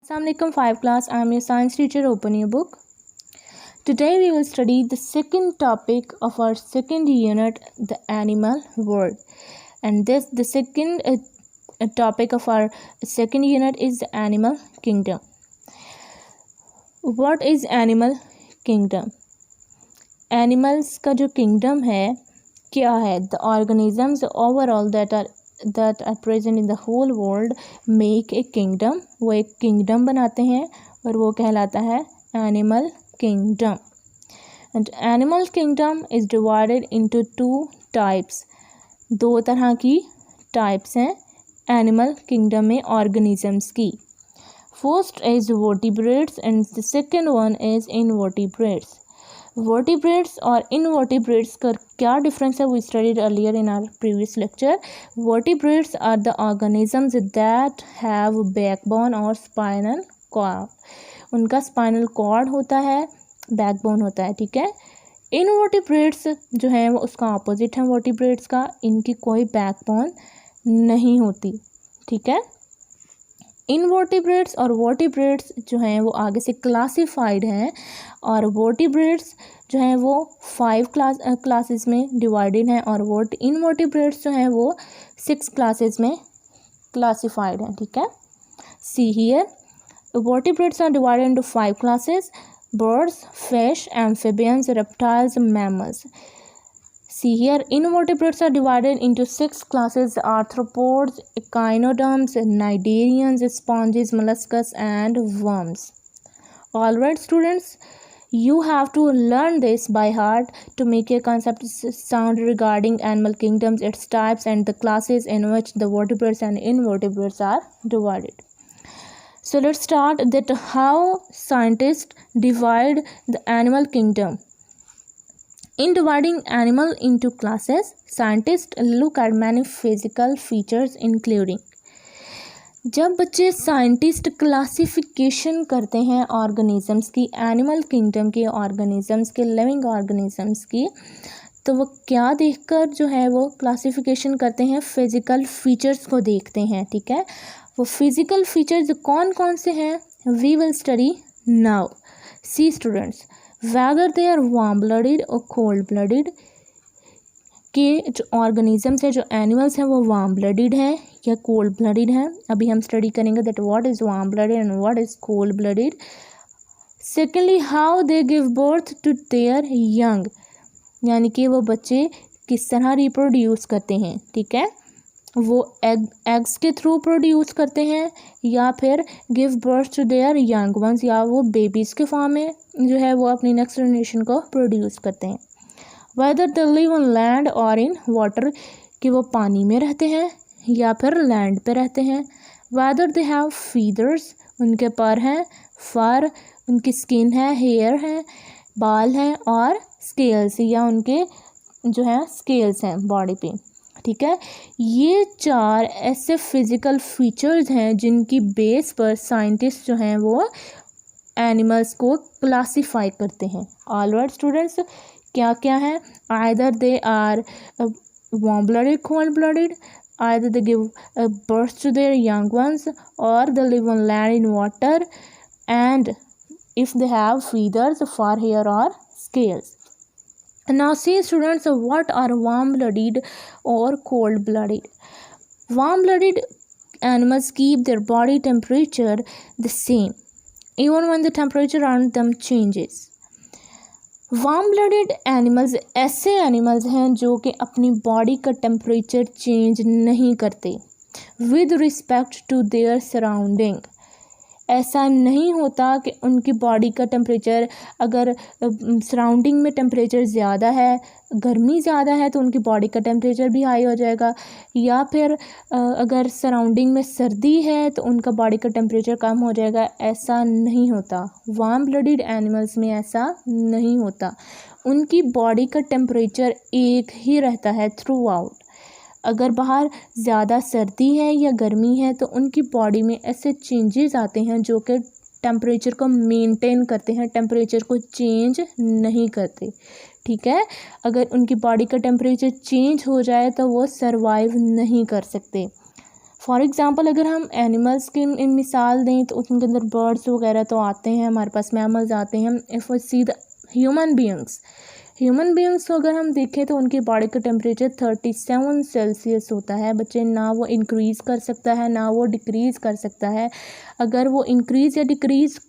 Assalamualaikum 5 class. I am your science teacher. Open your book. Today we will study the second topic of our second unit, the animal world. And the second topic of our second unit is the animal kingdom. What is animal kingdom? Animals का जो kingdom है क्या है? The organisms overall that are present in the whole world make a kingdom. वो एक kingdom बनाते हैं और वो कहलाता है animal kingdom. And animal kingdom is divided into two types. दो तरह की types हैं animal kingdom में organisms की. First is vertebrates and the second one is invertebrates. Vertebrates और invertebrates का क्या difference है? We studied earlier in our previous lecture. Vertebrates are the organisms that have backbone or spinal cord. उनका spinal cord होता है, backbone होता है, ठीक है. Invertebrates जो है वो उसका opposite है vertebrates का, इनकी कोई backbone नहीं होती, ठीक है. इनवर्टिब्रेट्स और वर्टिब्रेट्स जो हैं वो आगे से क्लासिफाइड हैं और वर्टिब्रेट्स जो हैं वो 5 क्लासेस में डिवाइडेड हैं और इनवर्टिब्रेट्स जो हैं वो 6 क्लासेस में क्लासिफाइड हैं, ठीक है. See here vertebrates are divided into 5 classes: birds, fish, amphibians, reptiles, mammals. See here, invertebrates are divided into 6 classes: arthropods, echinoderms, cnidarians, sponges, molluscs, and worms. Alright students, you have to learn this by heart to make your concept sound regarding animal kingdoms, its types, and the classes in which the vertebrates and invertebrates are divided. So let's start that how scientists divide the animal kingdom. In dividing animal into classes, scientists look at many physical features including. जब बच्चे scientist classification करते हैं organisms की, animal kingdom के organisms के, living organisms की, तो वो क्या देखकर जो है वो क्लासिफिकेशन करते हैं? फिजिकल फीचर्स को देखते हैं, ठीक है. वो फिजिकल फीचर्स कौन कौन से हैं? We will study now. See students, whether they are warm blooded और cold blooded. के जो ऑर्गेनिजम्स है, जो एनिमल्स हैं, वो वार्म ब्लडेड हैं या कोल्ड ब्लडेड हैं. अभी हम स्टडी करेंगे that what is warm blooded and what is cold blooded. Secondly, how they give birth to their young, यानी कि वो बच्चे किस तरह रिप्रोड्यूस करते हैं, ठीक है. वो एग्स के थ्रू प्रोड्यूस करते हैं या फिर give birth to their young ones, या वो बेबीज़ के फॉर्म में जो है वो अपनी नेक्स्ट जनरेशन को प्रोड्यूस करते हैं. Whether they live on land और इन वाटर, कि वो पानी में रहते हैं या फिर लैंड पे रहते हैं. वेदर दे हैव फीदर्स, उनके पर हैं, फर, उनकी स्किन है, हेयर है, बाल हैं, और स्केल्स, या उनके जो है स्केल्स हैं बॉडी पे, ठीक है. ये 4 ऐसे फिजिकल फीचर्स हैं जिनकी बेस पर साइंटिस्ट जो हैं वो एनिमल्स को क्लासीफाई करते हैं. ऑलराइट स्टूडेंट्स, क्या क्या है? Either they are warm blooded, cold blooded, either they give birth to their young ones, और they live on land in water, and if they have feathers, fur, hair और scales. Now see students, what are warm-blooded or cold-blooded? Warm-blooded animals keep their body temperature the same even when the temperature around them changes. Warm-blooded animals ऐसे animals हैं जो कि अपनी body का temperature change नहीं करते with respect to their surrounding. ऐसा नहीं होता कि उनकी बॉडी का टेम्परेचर, अगर सराउंडिंग में टेम्परेचर ज़्यादा है, गर्मी ज़्यादा है, तो उनकी बॉडी का टेम्परेचर भी हाई हो जाएगा, या फिर अगर सराउंडिंग में सर्दी है तो उनका बॉडी का टेम्परेचर कम हो जाएगा. ऐसा नहीं होता. वार्म ब्लडेड एनिमल्स में ऐसा नहीं होता. उनकी बॉडी का टेम्परेचर एक ही रहता है थ्रू आउट. अगर बाहर ज़्यादा सर्दी है या गर्मी है तो उनकी बॉडी में ऐसे चेंजेस आते हैं जो कि टेम्परेचर को मेंटेन करते हैं, टेम्परेचर को चेंज नहीं करते, ठीक है. अगर उनकी बॉडी का टेम्परेचर चेंज हो जाए तो वो सरवाइव नहीं कर सकते. फॉर एग्ज़ाम्पल अगर हम एनिमल्स की मिसाल दें तो उनके अंदर बर्ड्स वगैरह तो आते हैं, हमारे पास मैमल्स आते हैं. If we see the human beings को अगर हम देखें तो उनकी बॉडी का टेम्परेचर 37 सेल्सियस होता है. बच्चे ना वो इंक्रीज़ कर सकता है ना वो डिक्रीज़ कर सकता है. अगर वो इंक्रीज़ या डिक्रीज़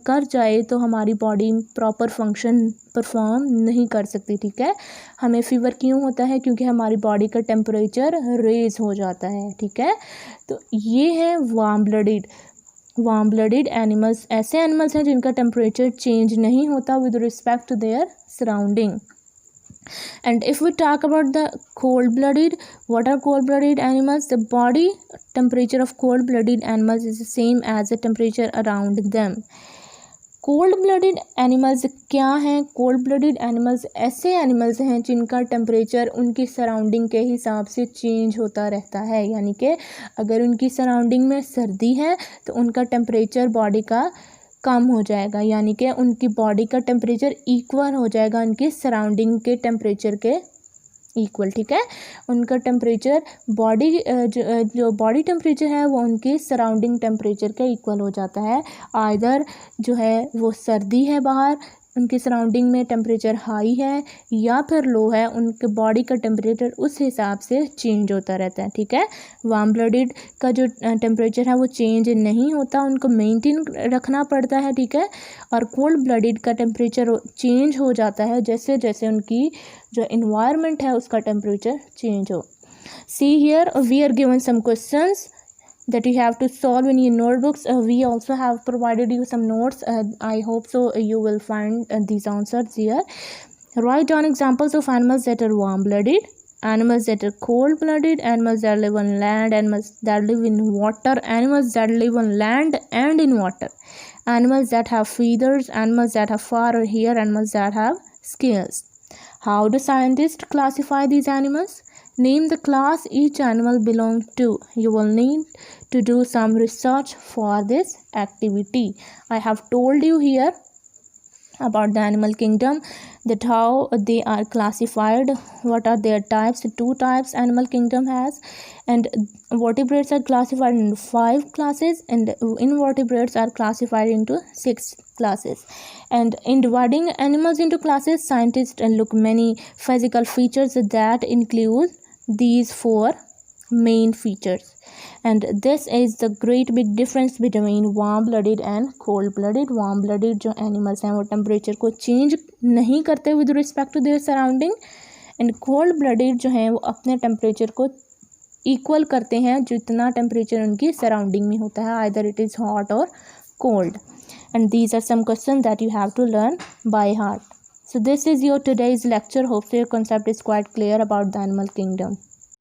कर जाए तो हमारी बॉडी प्रॉपर फंक्शन परफॉर्म नहीं कर सकती. ठीक है, हमें फ़ीवर क्यों होता है? क्योंकि हमारी बॉडी का टेम्परेचर रेज़ हो जाता है. ठीक है, तो ये है वार्म ब्लडेड एनिमल्स. ऐसे एनिमल्स हैं जिनका टेम्परेचर चेंज नहीं होता with respect to their surrounding. And if we talk about the cold-blooded, what are cold-blooded animals? The body temperature of cold-blooded animals is the same as the temperature around them. Cold-blooded animals क्या हैं? Cold-blooded animals ऐसे animals हैं जिनका temperature उनकी surrounding के हिसाब से change होता रहता है. यानी कि अगर उनकी सराउंडिंग में सर्दी है तो उनका टेम्परेचर बॉडी का कम हो जाएगा, यानी कि उनकी बॉडी का टेम्परेचर इक्वल हो जाएगा उनकी सराउंडिंग के टेम्परेचर के इक्वल. ठीक है, उनका टेम्परेचर बॉडी जो बॉडी टेम्परेचर है वो उनके सराउंडिंग टेम्परेचर के इक्वल हो जाता है. आइदर जो है वो सर्दी है बाहर, उनके सराउंडिंग में टेम्परेचर हाई है या फिर लो है, उनके बॉडी का टेम्परेचर उस हिसाब से चेंज होता रहता है. ठीक है, वार्म ब्लडेड का जो टेम्परेचर है वो चेंज नहीं होता, उनको मेंटेन रखना पड़ता है. ठीक है, और कोल्ड ब्लडेड का टेम्परेचर चेंज हो जाता है जैसे जैसे उनकी जो इन्वायरमेंट है उसका टेम्परेचर चेंज हो. See here we are given some questions that you have to solve in your notebooks. We also have provided you some notes. I hope so you will find these answers here. Write down examples of animals that are warm-blooded, animals that are cold-blooded, animals that live on land, animals that live in water, animals that live on land and in water, animals that have feathers, animals that have fur or hair, animals that have scales. How do scientists classify these animals? Name the class each animal belongs to. You will need to do some research for this activity. I have told you here about the animal kingdom, that how they are classified, what are their types. 2 types animal kingdom has, and vertebrates are classified into 5 classes and invertebrates are classified into 6 classes. And in dividing animals into classes, scientists look many physical features that include these 4 main features, and this is the great big difference between warm blooded and cold blooded. warm blooded जो animals हैं वो temperature को change नहीं करते with respect to their surrounding, and cold blooded जो हैं वो अपने टेम्परेचर को इक्वल करते हैं जितना टेम्परेचर उनकी सराउंडिंग में होता है, आइदर इट इज़ हॉट और cold. And these are some questions that you have to learn by heart. So this is your today's lecture. Hope your concept is quite clear about the animal kingdom.